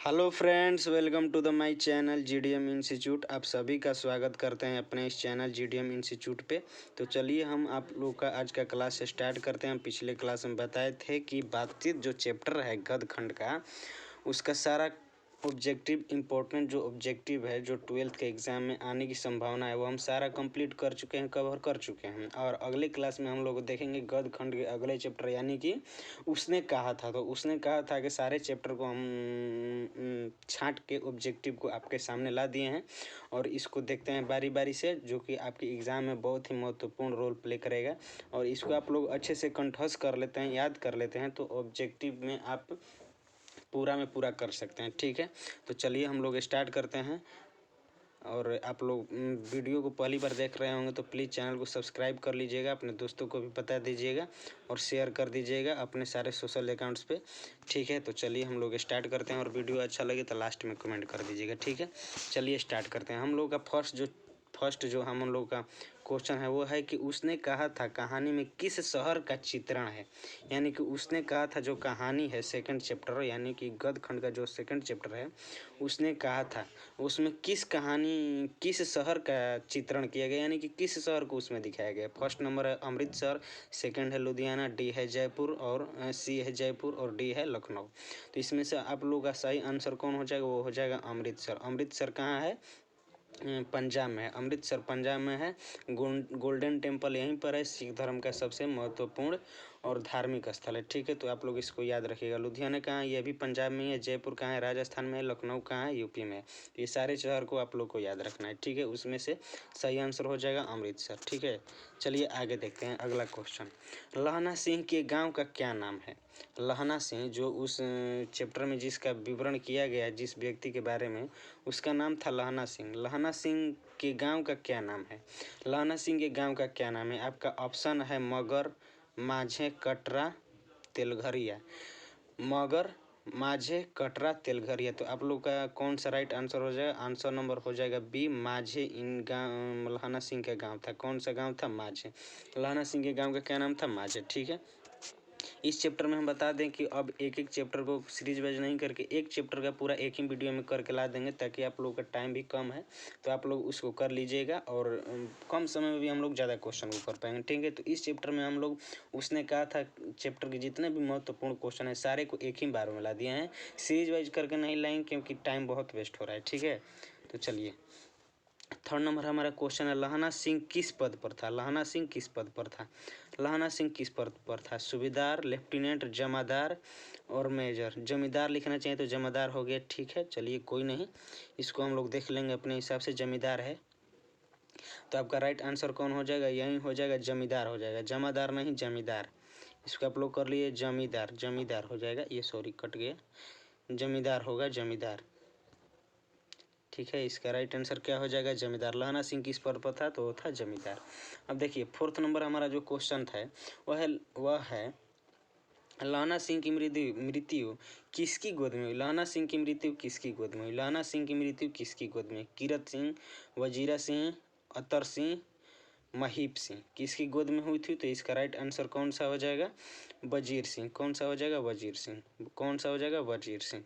Hello friends, welcome to the my channel GDM institute. आप सभी का स्वागत करते हैं अपने इस चैनल जीडीएम इंस्टीट्यूट पे। तो चलिए हम आप लोग का आज का क्लास स्टार्ट करते हैं। पिछले क्लास में बताए थे कि बातचीत जो चैप्टर है गद्य खंड का, उसका सारा ऑब्जेक्टिव इम्पोर्टेंट जो ऑब्जेक्टिव है जो 12th के एग्ज़ाम में आने की संभावना है वो हम सारा कंप्लीट कर चुके हैं, कवर कर चुके हैं। और अगले क्लास में हम लोग देखेंगे गद्य खंड के अगले चैप्टर, यानी कि उसने कहा था। तो उसने कहा था कि सारे चैप्टर को हम छांट के ऑब्जेक्टिव को आपके सामने ला दिए हैं और इसको देखते हैं बारी बारी से, जो कि आपके एग्ज़ाम में बहुत ही महत्वपूर्ण रोल प्ले करेगा। और इसको आप लोग अच्छे से कंठस्थ कर लेते हैं, याद कर लेते हैं, तो ऑब्जेक्टिव में आप पूरा में पूरा कर सकते हैं। ठीक है, तो चलिए हम लोग स्टार्ट करते हैं। और आप लोग वीडियो को पहली बार देख रहे होंगे तो प्लीज़ चैनल को सब्सक्राइब कर लीजिएगा, अपने दोस्तों को भी बता दीजिएगा और शेयर कर दीजिएगा अपने सारे सोशल अकाउंट्स पे। ठीक है, तो चलिए हम लोग स्टार्ट करते हैं और वीडियो अच्छा लगे तो लास्ट में कमेंट कर दीजिएगा। ठीक है, चलिए स्टार्ट करते हैं। हम लोग का फर्स्ट जो हम लोग का क्वेश्चन है वो है कि उसने कहा था कहानी में किस शहर का चित्रण है। यानी कि उसने कहा था जो कहानी है सेकंड चैप्टर, यानी कि गद्य खंड का जो सेकंड चैप्टर है, उसने कहा था उसमें किस शहर का चित्रण किया गया, यानी कि किस शहर को उसमें दिखाया गया। फर्स्ट नंबर है अमृतसर, सेकंड है लुधियाना, डी है जयपुर और सी है जयपुर और डी है लखनऊ। तो इसमें से आप लोगों का सही आंसर कौन हो जाएगा, वो हो जाएगा अमृतसर। अमृतसर कहाँ है, पंजाब में है। अमृतसर पंजाब में है। गोल्डन टेम्पल यहीं पर है, सिख धर्म का सबसे महत्वपूर्ण और धार्मिक स्थल है। ठीक है, तो आप लोग इसको याद रखिएगा। लुधियाना कहाँ है, ये भी पंजाब में ही है। जयपुर कहाँ है, राजस्थान में है। लखनऊ कहाँ है, यूपी में है। तो ये सारे शहर को आप लोग को याद रखना है। ठीक है, उसमें से सही आंसर हो जाएगा अमृतसर। ठीक है, चलिए आगे देखते हैं अगला क्वेश्चन। लहना सिंह के गाँव का क्या नाम है। लहना सिंह जो उस चैप्टर में जिसका विवरण किया गया जिस व्यक्ति के बारे में, उसका नाम था लहना सिंह। लहना सिंह के गांव का क्या नाम है। लहना सिंह के गांव का क्या नाम है। आपका ऑप्शन है मगर, माझे, कटरा, तेलघरिया। मगर, माझे, कटरा, तेलघरिया। तो आप लोग का कौन सा राइट आंसर हो जाएगा। आंसर नंबर हो जाएगा बी, माझे। इन गाँव लहना सिंह का गांव था। कौन सा गांव था, माझे। लहना सिंह के गांव का क्या नाम था, माझे। ठीक है, इस चैप्टर में हम बता दें कि अब एक एक चैप्टर को सीरीज वाइज नहीं करके एक चैप्टर का पूरा एक ही वीडियो में करके ला देंगे, ताकि आप लोगों का टाइम भी कम है तो आप लोग उसको कर लीजिएगा और कम समय में भी हम लोग ज़्यादा क्वेश्चन को कर पाएंगे। ठीक है, तो इस चैप्टर में हम लोग उसने कहा था चैप्टर के जितने भी महत्वपूर्ण क्वेश्चन है सारे को एक ही बार में ला दिए हैं, सीरीज वाइज करके नहीं लाएंगे क्योंकि टाइम बहुत वेस्ट हो रहा है। ठीक है, तो चलिए थर्ड नंबर हमारा क्वेश्चन है लहना सिंह किस पद पर था। लहना सिंह किस पद पर था। लहना सिंह किस पद पर था, सूबेदार, लेफ्टिनेंट, जमादार और मेजर। जमींदार लिखना चाहिए तो जमादार हो गया। ठीक है, चलिए कोई नहीं, इसको हम लोग देख लेंगे अपने हिसाब से। जमींदार है तो आपका राइट आंसर कौन हो जाएगा, यही हो जाएगा, जमींदार हो जाएगा। जमादार नहीं, जमींदार। इसको आप लोग कर लिए जमींदार, जमींदार हो जाएगा। ये सॉरी कट गया, जमींदार होगा, जमींदार। ठीक है, इसका राइट आंसर क्या हो जाएगा, जमींदार। लहना सिंह किस पद पर था, तो वो था जमींदार। अब देखिए फोर्थ नंबर हमारा जो क्वेश्चन था वह है लहना सिंह की मृत्यु किसकी गोद में हुई। लहना सिंह की मृत्यु किसकी गोद में हुई। लहना सिंह की मृत्यु किसकी गोद में। कीरत सिंह, वजीरा सिंह, अतर सिंह, महीप सिंह, किसकी गोद में हुई थी। तो इसका राइट आंसर कौन सा हो जाएगा, वजीर सिंह। कौन सा हो जाएगा, वजीर सिंह। कौन सा हो जाएगा, वजीर सिंह।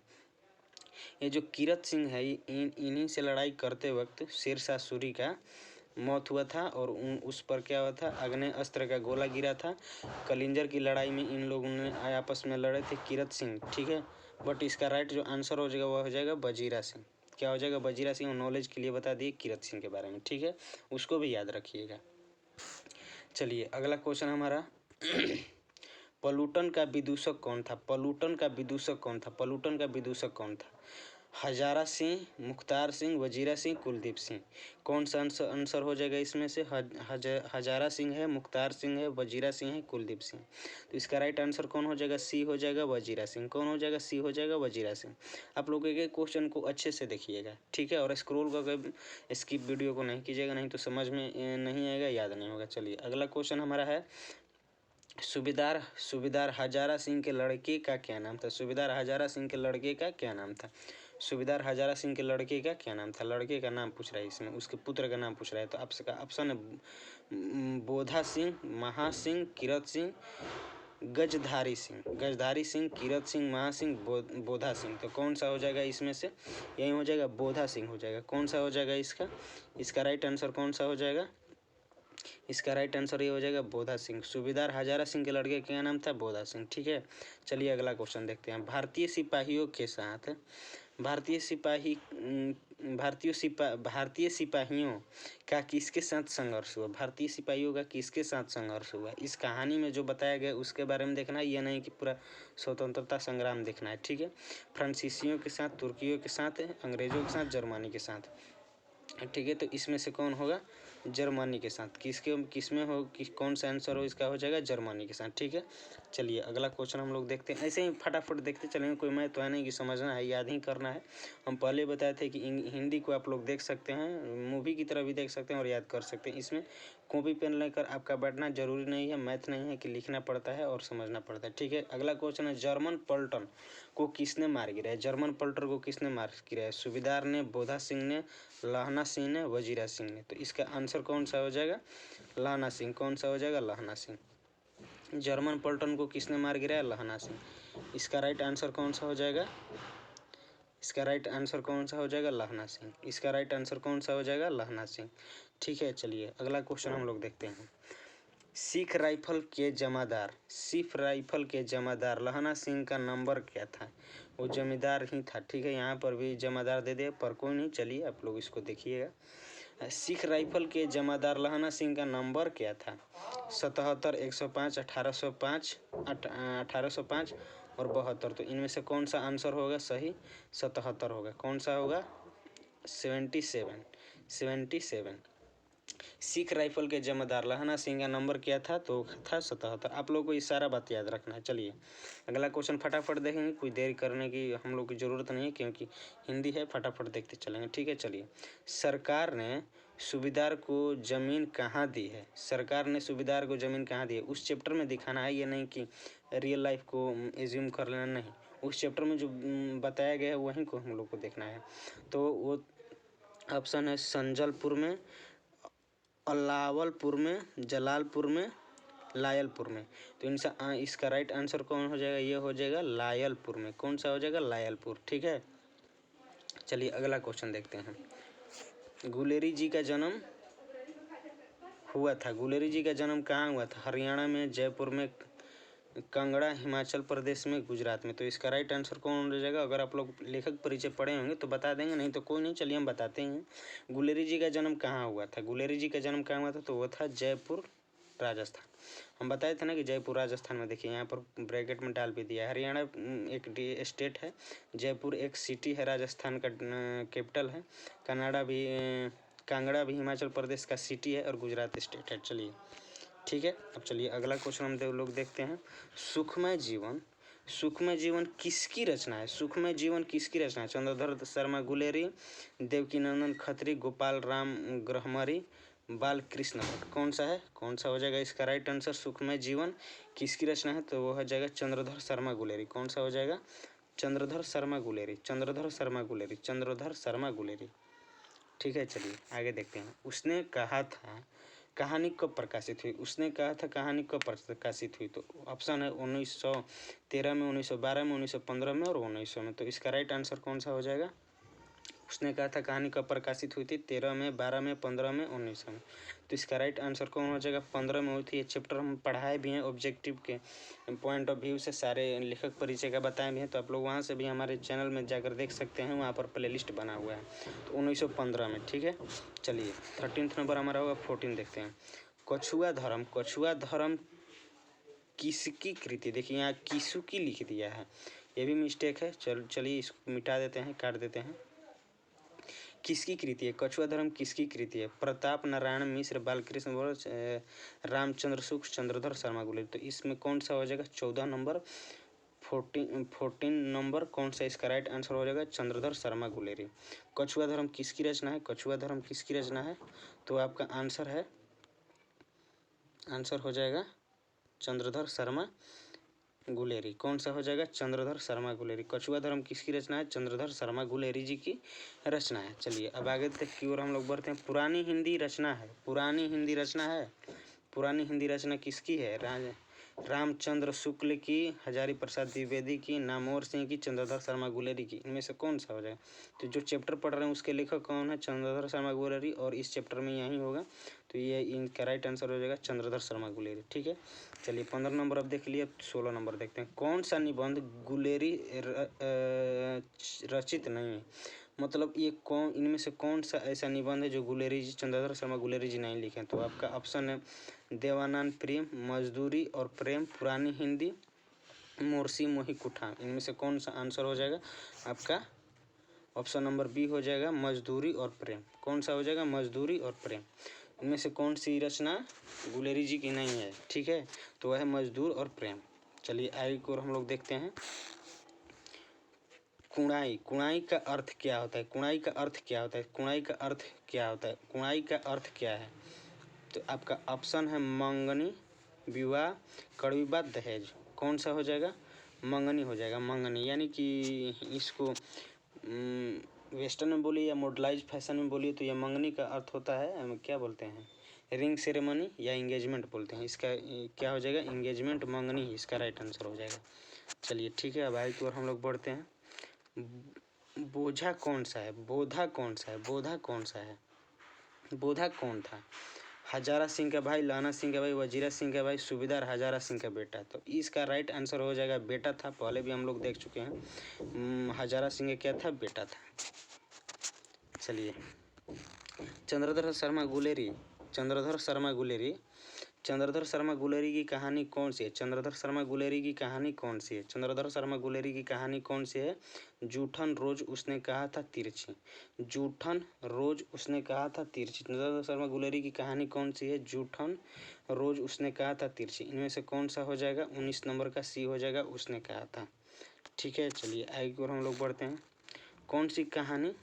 ये जो कीरत सिंह है इन्हीं से लड़ाई करते वक्त शेरशाह सूरी का मौत हुआ था और उस पर क्या हुआ था, आग्नेय अस्त्र का गोला गिरा था। कलिंजर की लड़ाई में इन लोगों ने आपस में लड़े थे, कीरत सिंह। ठीक है, बट इसका राइट जो आंसर हो जाएगा वह हो जाएगा वजीरा सिंह। क्या हो जाएगा, वजीरा सिंह। नॉलेज के लिए बता दिए कीरत सिंह के बारे में। ठीक है, उसको भी याद रखिएगा। चलिए अगला क्वेश्चन हमारा पलूटन का विदूषक कौन था। पलूटन का विदूषक कौन था। पलूटन का विदूषक कौन था। हजारा सिंह, मुख्तार सिंह, वजीरा सिंह, कुलदीप सिंह। कौन सा आंसर हो जाएगा इसमें से, हजारा सिंह है, मुख्तार सिंह है, वजीरा सिंह है, कुलदीप सिंह। तो इसका राइट आंसर कौन हो जाएगा, सी हो जाएगा, वजीरा सिंह। कौन हो जाएगा, सी हो जाएगा, वजीरा सिंह। आप लोग एक क्वेश्चन को अच्छे से देखिएगा। ठीक है, और स्क्रॉल करके स्किप वीडियो को नहीं कीजिएगा, नहीं तो समझ में नहीं आएगा, याद नहीं होगा। चलिए अगला क्वेश्चन हमारा है सूबेदार हजारा सिंह के लड़के का क्या नाम था। सूबेदार हजारा सिंह के लड़के का क्या नाम था। सूबेदार हजारा सिंह के लड़के का क्या नाम था। लड़के का नाम पूछ रहा है इसमें, उसके पुत्र का नाम पूछ रहा है। तो आपका ऑप्शन है बोधा सिंह, महा सिंह, कीरत सिंह, वजीरा सिंह। गजधारी सिंह, गजधारी सिंह, कीरत सिंह, महासिंह, बोधा सिंह। तो कौन सा हो जाएगा इसमें से? यही हो जाएगा, बोधा सिंह हो जाएगा। कौन सा हो जाएगा इसका राइट आंसर कौन सा हो जाएगा? इसका राइट आंसर ये हो जाएगा बोधा सिंह। सूबेदार हजारा सिंह के लड़के का क्या नाम था? बोधा सिंह। ठीक है, चलिए अगला क्वेश्चन देखते हैं। भारतीय सिपाहियों का किसके साथ संघर्ष हुआ? भारतीय सिपाहियों का किसके साथ संघर्ष हुआ? इस कहानी में जो बताया गया उसके बारे में देखना है, ये नहीं कि पूरा स्वतंत्रता संग्राम देखना है। ठीक है, फ्रांसीसियों के साथ, तुर्कियों के साथ, अंग्रेजों के साथ, जर्मनी के साथ। ठीक है, तो इसमें से कौन होगा? जर्मनी के साथ। किसमें हो कौन सा आंसर हो इसका? हो जाएगा जर्मनी के साथ। ठीक है, चलिए अगला क्वेश्चन हम लोग देखते हैं। ऐसे ही फटाफट देखते चलेंगे, कोई मैं तो है नहीं कि समझना है, याद ही करना है। हम पहले बताए थे कि हिंदी को आप लोग देख सकते हैं, मूवी की तरह भी देख सकते हैं और याद कर सकते हैं। इसमें कॉपी पेन लेकर आपका बैठना जरूरी नहीं है, मैथ नहीं है कि लिखना पड़ता है और समझना पड़ता है। ठीक है, अगला क्वेश्चन है, जर्मन पलटन को किसने मार गिराया? जर्मन पलटन को किसने मार गिराया? सूबेदार ने, बोधा सिंह ने, लहना सिंह ने, वजीरा सिंह ने। तो इसका आंसर कौन सा हो जाएगा? लहना सिंह। कौन सा हो जाएगा? लहना सिंह। जर्मन पलटन को किसने मार गिराया? लहना सिंह। इसका राइट आंसर कौन सा हो जाएगा? इसका राइट आंसर कौन सा हो जाएगा? लहना सिंह। इसका राइट आंसर कौन सा हो जाएगा? लहना सिंह। ठीक है, चलिए अगला क्वेश्चन हम लोग देखते हैं। सिख राइफल के जमादार लहना सिंह का नंबर क्या था? वो जमींदार ही था। ठीक है, यहाँ पर भी जमादार दे दे, पर कोई नहीं, चलिए आप लोग इसको देखिएगा। सिख राइफल के जमादार लहना सिंह का नंबर क्या था? 77, 105, 1805, 1805 और 72। तो इनमें से कौन सा आंसर होगा सही? 77 होगा। कौन सा होगा? 77। सिख राइफल के जमादार लहना सिंह का नंबर क्या था? तो था 77। आप लोग को ये सारा बात याद रखना है। चलिए अगला क्वेश्चन फटाफट देखेंगे, कोई देरी करने की हम लोग की ज़रूरत नहीं है क्योंकि हिंदी है, फटाफट देखते चलेंगे। ठीक है, चलिए। सरकार ने सूबेदार को ज़मीन कहाँ दी है? सरकार ने सूबेदार को ज़मीन कहाँ दी है? उस चैप्टर में दिखाना है, ये नहीं कि रियल लाइफ को एज्यूम कर लेना, नहीं। उस चैप्टर में जो बताया गया है वहीं को हम लोग को देखना है। तो वो ऑप्शन है संजलपुर में, अलावलपुर में, जलालपुर में, लायलपुर में। तो इसका राइट आंसर कौन हो जाएगा? ये हो जाएगा लायलपुर में। कौन सा हो जाएगा? लायलपुर। ठीक है, चलिए अगला क्वेश्चन देखते हैं। गुलेरी जी का जन्म कहाँ हुआ था? हरियाणा में, जयपुर में, कांगड़ा, हिमाचल प्रदेश में, गुजरात में। तो इसका राइट आंसर कौन हो जाएगा? अगर आप लोग लेखक परिचय पढ़े होंगे तो बता देंगे, नहीं तो कोई नहीं, चलिए हम बताते हैं। गुलेरी जी का जन्म कहाँ हुआ था? तो वो था जयपुर, राजस्थान। हम बताए थे ना कि जयपुर राजस्थान में। देखिए यहाँ पर ब्रैकेट में डाल भी दिया है। हरियाणा एक स्टेट है, जयपुर एक सिटी है, राजस्थान का कैपिटल है, कांगड़ा भी हिमाचल प्रदेश का सिटी है और गुजरात स्टेट है। चलिए ठीक है, अब चलिए अगला क्वेश्चन हम लोग देखते हैं। सुखमय जीवन किसकी रचना है? चंद्रधर शर्मा गुलेरी, देवकीनंदन खत्री, गोपाल राम ग्रहमरी, बालकृष्ण भट्ट। कौन सा हो जाएगा इसका राइट आंसर? सुखमय जीवन किसकी रचना है? तो वो हो जाएगा चंद्रधर शर्मा गुलेरी। कौन सा हो जाएगा? चंद्रधर शर्मा गुलेरी। ठीक है, चलिए आगे देखते हैं। उसने कहा था कहानी कब प्रकाशित हुई? तो ऑप्शन है 1913 में, 1912 में, 1915 में और 1900 में। तो इसका राइट आंसर कौन सा हो जाएगा? उसने कहा था कहानी कब प्रकाशित हुई थी? 13 में, 12 में, 15 में, 1900 में। तो इसका राइट आंसर कौन हो जाएगा? 15 में हुई थी। ये चैप्टर हम पढ़ाए भी हैं, ऑब्जेक्टिव के पॉइंट ऑफ व्यू से सारे लेखक परिचय का बताए भी हैं, तो आप लोग वहाँ से भी हमारे चैनल में जाकर देख सकते हैं, वहाँ पर प्लेलिस्ट बना हुआ है। तो 1915 में। ठीक है, चलिए 13th नंबर हमारा होगा। 14 देखते हैं। कछुआ धर्म किसकी कृति? देखिए यहाँ किसु की लिख दिया है, ये भी मिस्टेक है। चलिए इसको मिटा देते हैं, काट देते हैं। किसकी कृति है? कछुआ धर्म किसकी कृति है? प्रताप नारायण मिश्र, बालकृष्ण भट्ट, रामचंद्र शुक्ल, चंद्रधर शर्मा गुलेरी। तो इसमें कौन सा हो जाएगा? 14 नंबर, 14 नंबर कौन सा इसका राइट आंसर हो जाएगा? चंद्रधर शर्मा गुलेरी। कछुआ धर्म किसकी रचना है? तो आपका आंसर हो जाएगा चंद्रधर शर्मा गुलेरी। कौन सा हो जाएगा? चंद्रधर शर्मा गुलेरी। कछुआ धर्म किसकी रचना है? चंद्रधर शर्मा गुलेरी जी की रचना है। चलिए अब आगे तक की ओर हम लोग बढ़ते हैं। पुरानी हिंदी रचना किसकी है? रामचंद्र शुक्ल की, हजारी प्रसाद द्विवेदी की, नामवर सिंह की, चंद्रधर शर्मा गुलेरी की, इनमें से कौन सा हो जाएगा? तो जो चैप्टर पढ़ रहे हैं उसके लेखक कौन है? चंद्रधर शर्मा गुलेरी, और इस चैप्टर में यही होगा, तो ये इनका राइट आंसर हो जाएगा चंद्रधर शर्मा गुलेरी। ठीक है, चलिए 15 नंबर अब देख लिए, अब 16 नंबर देखते हैं। कौन सा निबंध गुलेरी रचित नहीं है? मतलब ये कौन, इनमें से कौन सा ऐसा निबंध है जो गुलेरी जी, चंद्रधर शर्मा गुलेरी जी नहीं लिखे? तो आपका ऑप्शन है देवानंद प्रेम, मजदूरी और प्रेम, पुरानी हिंदी, मोरसी मोही कुठार। इनमें से कौन सा आंसर हो जाएगा? आपका ऑप्शन नंबर बी हो जाएगा मजदूरी और प्रेम। कौन सा हो जाएगा? मजदूरी और प्रेम। इनमें से कौन सी रचना गुलेरी जी की नहीं है? ठीक है, तो वह है मजदूर और प्रेम। चलिए आगे की ओर हम लोग देखते हैं। कुणाई, कुणाई का अर्थ क्या होता है? कुणाई का अर्थ क्या होता है? कुणाई का अर्थ क्या होता है? कुणाई का अर्थ क्या है? तो आपका ऑप्शन है मंगनी, विवाह, कड़वी बात, दहेज। कौन सा हो जाएगा? मंगनी हो जाएगा, मंगनी। यानी कि इसको वेस्टर्न में बोलिए या मॉडर्नाइज्ड फैशन में बोलिए तो ये मंगनी का अर्थ होता है, क्या बोलते हैं, रिंग सेरेमनी या इंगेजमेंट बोलते हैं। इसका क्या हो जाएगा? इंगेजमेंट, मंगनी इसका राइट आंसर हो जाएगा। चलिए ठीक है, अब आगे की ओर हम लोग बढ़ते हैं। बोझा कौन सा है? बोधा कौन सा है? बोधा कौन सा है? बोधा कौन था? हजारा सिंह का भाई, लाना सिंह का भाई, वजीरा सिंह का भाई, सूबेदार हजारा सिंह का बेटा। तो इसका राइट आंसर हो जाएगा बेटा था। पहले भी हम लोग देख चुके हैं, हजारा सिंह क्या था? बेटा था। चलिए, चंद्रधर शर्मा गुलेरी, चंद्रधर शर्मा गुलेरी, चंद्रधर शर्मा गुलेरी की कहानी कौन सी है? चंद्रधर शर्मा गुलेरी की कहानी कौन सी है? चंद्रधर शर्मा गुलेरी की कहानी कौन सी है? जूठन रोज उसने कहा था तिरछी, जूठन रोज उसने कहा था तिरछी। चंद्रधर शर्मा गुलेरी की कहानी कौन सी है? जूठन रोज उसने कहा था तिरछी। इनमें से कौन सा हो जाएगा? 19 नंबर का सी हो जाएगा, उसने कहा था। ठीक है, चलिए आगे की ओर हम लोग बढ़ते हैं। कौन सी कहानी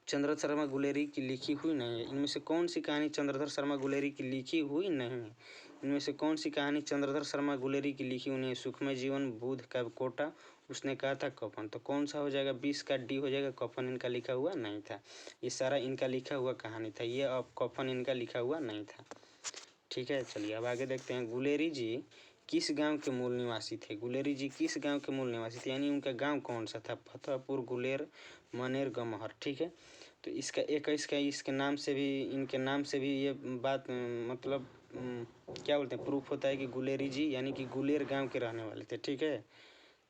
चंद्रधर शर्मा गुलेरी की लिखी हुई नहीं है? इनमें से कौन सी कहानी चंद्रधर शर्मा गुलेरी की लिखी हुई नहीं है? इनमें से कौन सी कहानी चंद्रधर शर्मा गुलेरी की लिखी हुई नहीं है? सुखमय जीवन, बुध का कोटा, उसने कहा था कफन। तो कौन सा हो जाएगा? 20 का डी हो जाएगा, कफन इनका लिखा हुआ नहीं था। ये सारा इनका लिखा हुआ कहानी था, ये अब कफन इनका लिखा हुआ नहीं था। ठीक है, चलिए अब आगे देखते हैं। गुलेरी जी किस गांव के मूल निवासी थे? गुलेरी जी किस गांव के मूल निवासी थे, यानी उनका गांव कौन सा था? फतेहपुर, गुलेर, मनेर, गमहर। ठीक है, तो इसका एक इसके नाम से भी, इनके नाम से भी ये बात मतलब क्या बोलते हैं, प्रूफ होता है कि गुलेरी जी यानी कि गुलेर गांव के रहने वाले थे। ठीक है,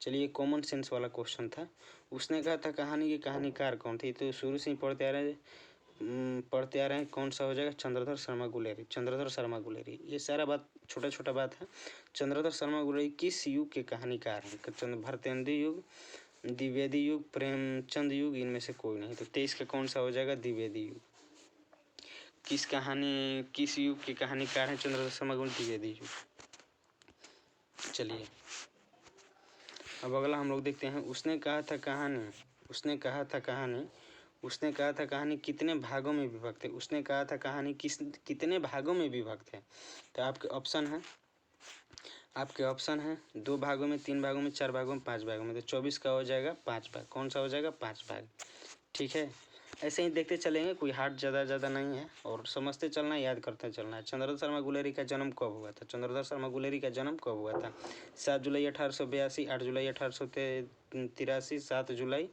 चलिए कॉमन सेंस वाला क्वेश्चन था। उसने कहा था कहानी की कहानीकार कौन थे? तो शुरू से ही पढ़ते आ रहे हैं। कौन सा हो जाएगा? चंद्रधर शर्मा गुलेरी, चंद्रधर शर्मा गुलेरी। ये सारा बात छोटा छोटा बात है। चंद्रधर शर्मा गुलेरी किस युग के कहानीकार हैं? भारतेंदु युग, द्विवेदी युग, प्रेमचंद युग, इनमें से कोई नहीं। तो 23 का कौन सा हो जाएगा? द्विवेदी युग। किस युग के कहानीकार हैं चंद्रधर शर्मा गुलेरी? द्विवेदी युग। चलिए अब अगला हम लोग देखते हैं। उसने कहा था कहानी, उसने कहा था कहानी, उसने कहा था कहानी कितने भागों में विभक्त है? उसने कहा था कहानी कितने भागों में विभक्त है? तो आपके ऑप्शन है 2 भागों में, 3 भागों में, 4 भागों में, 5 भागों में। तो 24 का हो जाएगा 5 भाग। कौन सा हो जाएगा? 5 भाग। ठीक है, ऐसे ही देखते चलेंगे, कोई हार्ड ज़्यादा नहीं है, और समझते चलना, याद करते चलना है। चंद्रधर शर्मा गुलेरी का जन्म कब हुआ था? चंद्रधर शर्मा गुलेरी का जन्म कब हुआ था? 7 जुलाई 1882, 8 जुलाई 1883, 7 जुलाई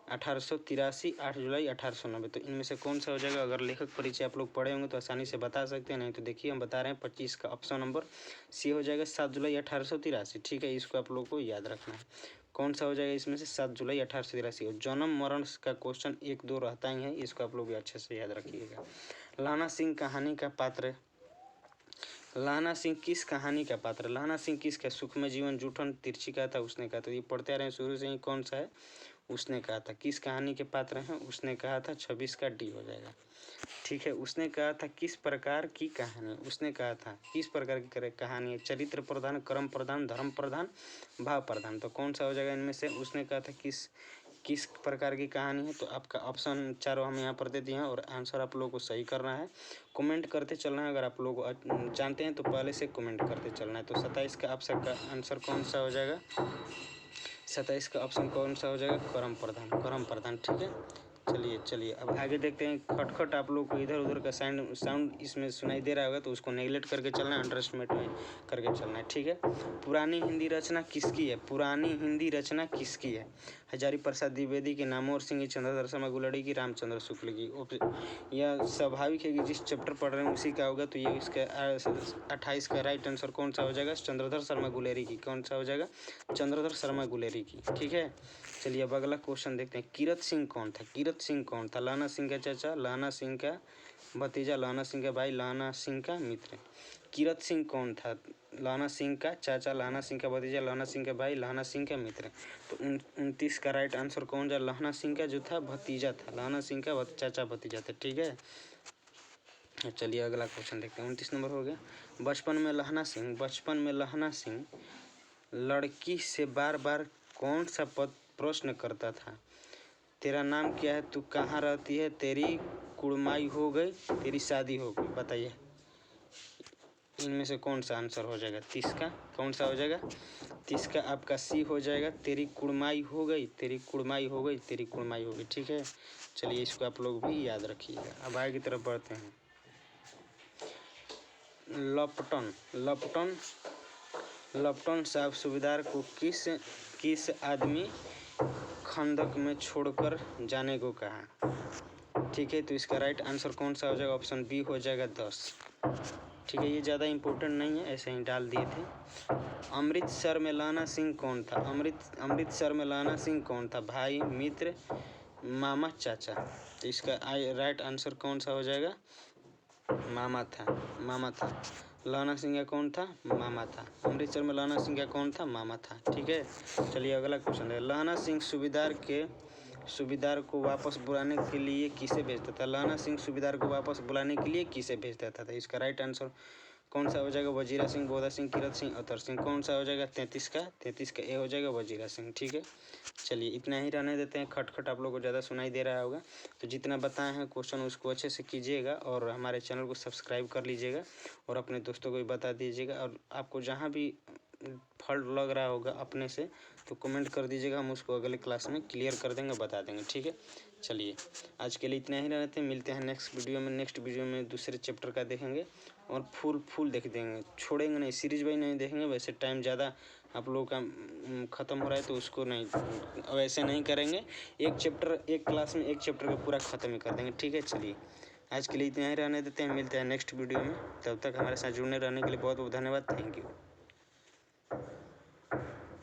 1883, 8 जुलाई 1890। तो इनमें से कौन सा हो जाएगा? अगर लेखक परिचय आप लोग पढ़े होंगे तो आसानी से बता सकते हैं, नहीं तो देखिए हम बता रहे हैं। 25 का ऑप्शन नंबर सी हो जाएगा, 7 जुलाई 1883। ठीक है, इसको आप लोग को याद रखना है। कौन सा हो जाएगा इसमें से? 7 जुलाई 1883। और जन्म मरण का क्वेश्चन 1-2 रहता ही है, इसको आप लोग भी अच्छे से याद रखिएगा। लाना सिंह कहानी का पात्र, लाना सिंह किस कहानी का पात्र? लाना सिंह किसका? सुखमय जीवन, जूठन, तिरछी का था, उसने कहा था। ये पढ़ते आ रहे हैं शुरू से ही। कौन सा है? उसने कहा था। किस कहानी के पात्र हैं? उसने कहा था। 26 का डी हो जाएगा। ठीक है, उसने कहा था किस प्रकार की कहानी? उसने कहा था किस प्रकार की कहानी है? चरित्र प्रधान, कर्म प्रधान, धर्म प्रधान, भाव प्रधान। तो कौन सा हो जाएगा इनमें से? उसने कहा था किस प्रकार की कहानी है? तो आपका ऑप्शन चारों हम यहाँ पर दे दिए हैं, और आंसर आप लोगों को सही करना है। कमेंट करते चलना है, अगर आप लोग जानते हैं तो पहले से कमेंट करते चलना है। तो 27 का आपका आंसर कौन सा हो जाएगा? 27 का ऑप्शन कौन सा हो जाएगा? कर्म प्रधान, कर्म प्रधान। ठीक है, चलिए अब आगे देखते हैं। खटखट आप लोग को इधर उधर का साउंड इसमें सुनाई दे रहा होगा तो उसको नेगलेक्ट करके चलना है, अंडरस्टैंड में करके चलना है, ठीक है। पुरानी हिंदी रचना किसकी है? पुरानी हिंदी रचना किसकी है? हजारी प्रसाद द्विवेदी की, नामवर सिंह की, चंद्रधर शर्मा गुलड़ी की, रामचंद्र शुक्ल की। यह स्वाभाविक है कि जिस चैप्टर पढ़ रहे हैं उसी का होगा, तो ये इसका 28 का राइट आंसर कौन सा हो जाएगा? चंद्रधर शर्मा गुलेरी की। कौन सा हो जाएगा? चंद्रधर शर्मा गुलेरी की, ठीक है। चलिए अब अगला क्वेश्चन देखते हैं। कीरत सिंह कौन था? कीरत सिंह कौन था? लाना सिंह का चाचा, लाना सिंह का भतीजा, लाना सिंह का भाई, लाना सिंह का मित्र। कीरत सिंह कौन था? लाना सिंह का चाचा, लाना सिंह का भतीजा, लाना सिंह का भाई, लाना सिंह का मित्र। तो 29 का राइट आंसर कौन जा? लाना सिंह का जो था भतीजा था, लाना सिंह का चाचा भतीजा था, ठीक है। चलिए अगला क्वेश्चन देखते हैं। 29 नंबर हो गया। बचपन में लहना सिंह लड़की से बार बार कौन सा प्रश्न करता था? तेरा नाम क्या है? तू कहाँ रहती है? तेरी कुड़माई हो गई? तेरी शादी हो गई? बताइए इनमें से कौन सा आंसर हो जाएगा? 30 का कौन सा हो जाएगा? 30 का आपका सी हो जाएगा। तेरी कुड़माई हो गई, तेरी कुड़माई हो गई, तेरी कुड़माई हो गई, ठीक है। चलिए इसको आप लोग भी याद रखिएगा। अब आगे की तरफ बढ़ते हैं। लपटन साहब सूबेदार को किस आदमी खंदक में छोड़कर जाने को कहा? ठीक है, तो इसका राइट आंसर कौन सा हो जाएगा? ऑप्शन बी हो जाएगा 10, ठीक है। ये ज़्यादा इम्पोर्टेंट नहीं है, ऐसे ही डाल दिए थे। अमृतसर में लाना सिंह कौन था? अमृतसर में लाना सिंह कौन था? भाई, मित्र, मामा, चाचा। तो इसका राइट आंसर कौन सा हो जाएगा? मामा था। लाना सिंह का कौन था? मामा था। अमृतसर में लाना सिंह का कौन था? मामा था, ठीक है। चलिए अगला क्वेश्चन है। लाना सिंह सूबेदार को वापस बुलाने के लिए किसे भेजता था? लाना सिंह सूबेदार को वापस बुलाने के लिए किसे भेजता था? तो इसका राइट आंसर कौन सा हो जाएगा? वजीरा सिंह, बोधा सिंह, कीरत सिंह, अतर सिंह। कौन सा हो जाएगा? 33 का ए हो जाएगा, वजीरा सिंह, ठीक है। चलिए इतना ही रहने देते हैं। खटखट आप लोगों को ज़्यादा सुनाई दे रहा होगा, तो जितना बताए हैं क्वेश्चन उसको अच्छे से कीजिएगा और हमारे चैनल को सब्सक्राइब कर लीजिएगा और अपने दोस्तों को भी बता दीजिएगा। और आपको जहाँ भी फॉल्ट लग रहा होगा अपने से तो कमेंट कर दीजिएगा, हम उसको अगले क्लास में क्लियर कर देंगे, बता देंगे, ठीक है। चलिए आज के लिए इतना ही रहते हैं। मिलते हैं नेक्स्ट वीडियो में दूसरे चैप्टर का देखेंगे और फुल देख देंगे, छोड़ेंगे नहीं, सीरीज वाइज नहीं देखेंगे। वैसे टाइम ज़्यादा आप लोगों का ख़त्म हो रहा है तो उसको नहीं, वैसे नहीं करेंगे। एक क्लास में एक चैप्टर का पूरा ख़त्म ही कर देंगे, ठीक है। चलिए आज के लिए इतना ही रहने देते हैं। मिलते हैं नेक्स्ट वीडियो में। तब तक हमारे साथ जुड़ने रहने के लिए बहुत बहुत धन्यवाद। Thank you.